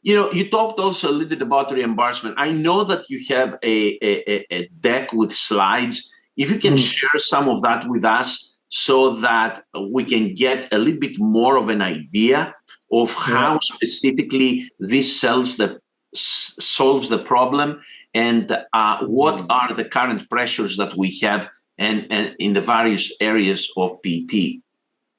You talked also a little bit about reimbursement. I know that you have a deck with slides. If you can share some of that with us so that we can get a little bit more of an idea of how specifically this solves the problem, and what are the current pressures that we have and in the various areas of PT.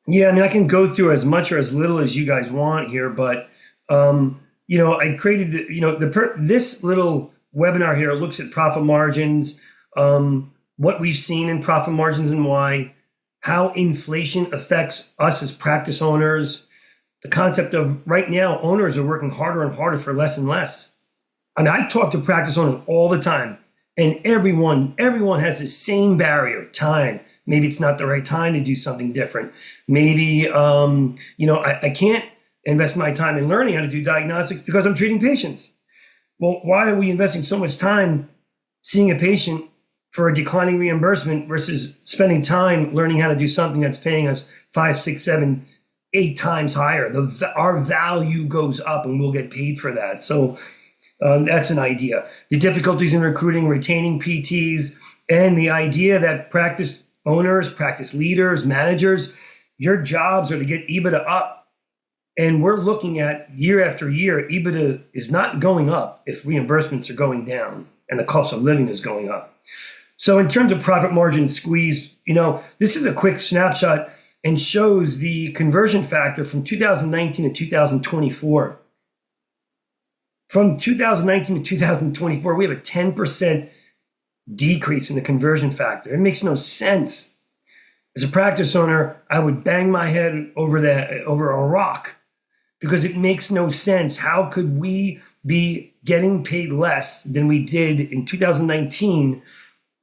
Yeah, I mean, I can go through as much or as little as you guys want here, but I created this little webinar here looks at profit margins, what we've seen in profit margins and why, how inflation affects us as practice owners, the concept of right now owners are working harder and harder for less and less. I mean, I talk to practice owners all the time, and everyone has the same barrier: time. Maybe it's not the right time to do something different. Maybe I can't invest my time in learning how to do diagnostics because I'm treating patients. Well, why are we investing so much time seeing a patient for a declining reimbursement versus spending time learning how to do something that's paying us 5, 6, 7, 8 times higher? Our value goes up and we'll get paid for that. So that's an idea. The difficulties in recruiting, retaining PTs, and the idea that practice owners, practice leaders, managers, your jobs are to get Ebitda up. And we're looking at year after year, Ebitda is not going up if reimbursements are going down and the cost of living is going up. So in terms of profit margin squeeze, this is a quick snapshot and shows the conversion factor from 2019 to 2024. From 2019 to 2024, we have a 10% decrease in the conversion factor. It makes no sense. As a practice owner, I would bang my head over a rock because it makes no sense. How could we be getting paid less than we did in 2019,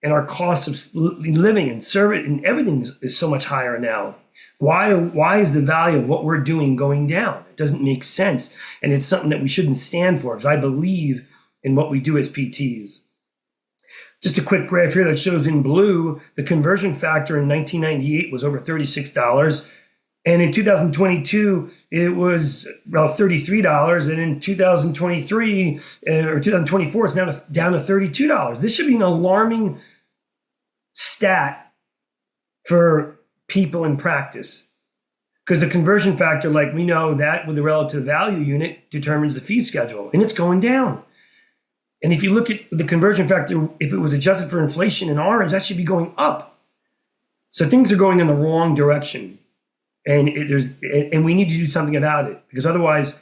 and our cost of living and service and everything is so much higher now? Why is the value of what we're doing going down? It doesn't make sense, and it's something that we shouldn't stand for, because I believe in what we do as PTs. Just a quick graph here that shows in blue the conversion factor in 1998 was over $36. And in 2022, it was about $33. And in 2023 or 2024, it's now down to $32. This should be an alarming stat for people in practice, because the conversion factor, like we know that with the relative value unit, determines the fee schedule, and it's going down. And if you look at the conversion factor, if it was adjusted for inflation in orange, that should be going up. So things are going in the wrong direction. And we need to do something about it, because otherwise,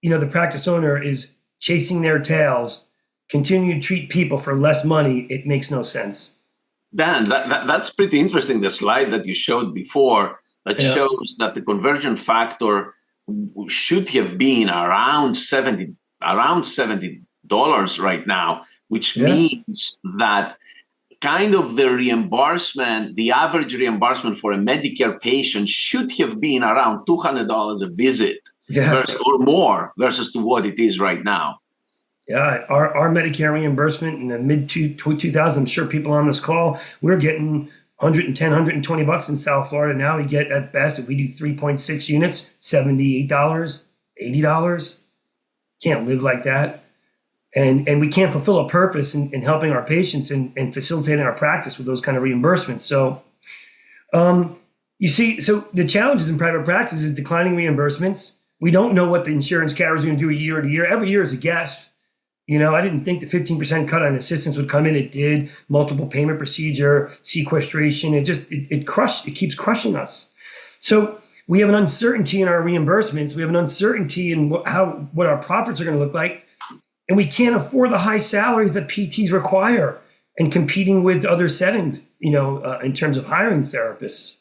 the practice owner is chasing their tails, continuing to treat people for less money. It makes no sense. Dan, that's pretty interesting. The slide that you showed before that shows that the conversion factor should have been around $70 right now, which means that kind of the reimbursement, the average reimbursement for a Medicare patient should have been around $200 a visit or more versus to what it is right now. Yeah, our Medicare reimbursement in the mid-2000s, I'm sure people on this call, we're getting $110, $120 in South Florida. Now we get, at best, if we do 3.6 units, $78, $80. Can't live like that. And we can't fulfill a purpose in helping our patients and facilitating our practice with those kind of reimbursements. So you see, so the challenges in private practice is declining reimbursements. We don't know what the insurance carrier is going to do year to year. Every year is a guess. I didn't think the 15% cut on assistance would come in. It did. Multiple payment procedure, sequestration. It keeps crushing us. So we have an uncertainty in our reimbursements. We have an uncertainty in what our profits are going to look like. And we can't afford the high salaries that PTs require and competing with other settings, in terms of hiring therapists.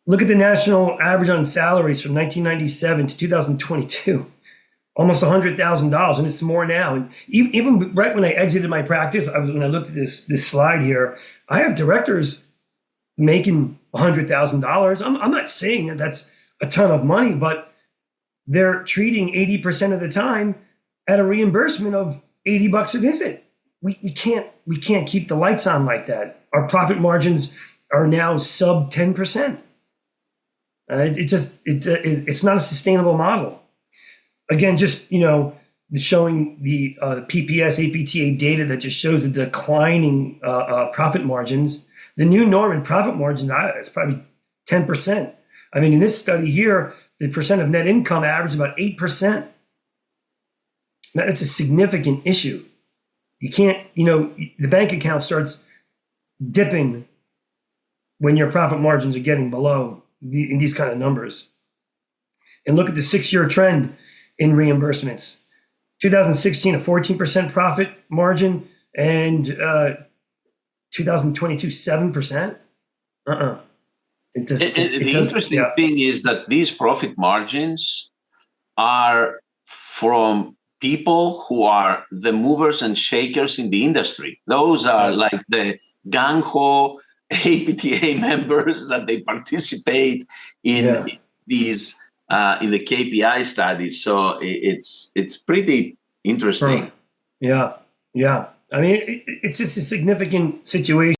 Look at the national average on salaries from 1997 to 2022, almost $100,000, and it's more now. And even right when I exited my practice, when I looked at this slide here, I have directors making $100,000. I'm not saying that that's a ton of money, but they're treating 80% of the time at a reimbursement of $80 a visit. We can't keep the lights on like that. Our profit margins are now sub 10%. It's not a sustainable model. again, just, showing the PPS, APTA data that just shows the declining profit margins. The new norm in profit margins is probably 10%. I mean, in this study here, the percent of net income averaged about 8%. That's a significant issue. You can't, the bank account starts dipping when your profit margins are getting below in these kind of numbers. And look at the 6-year trend in reimbursements. 2016, a 14% profit margin, and 2022, 7%. It does, the interesting thing is that these profit margins are from people who are the movers and shakers in the industry. Those are like the gung-ho APTA members that they participate in these in the KPI studies. So it's pretty interesting. Yeah. I mean, it's just a significant situation.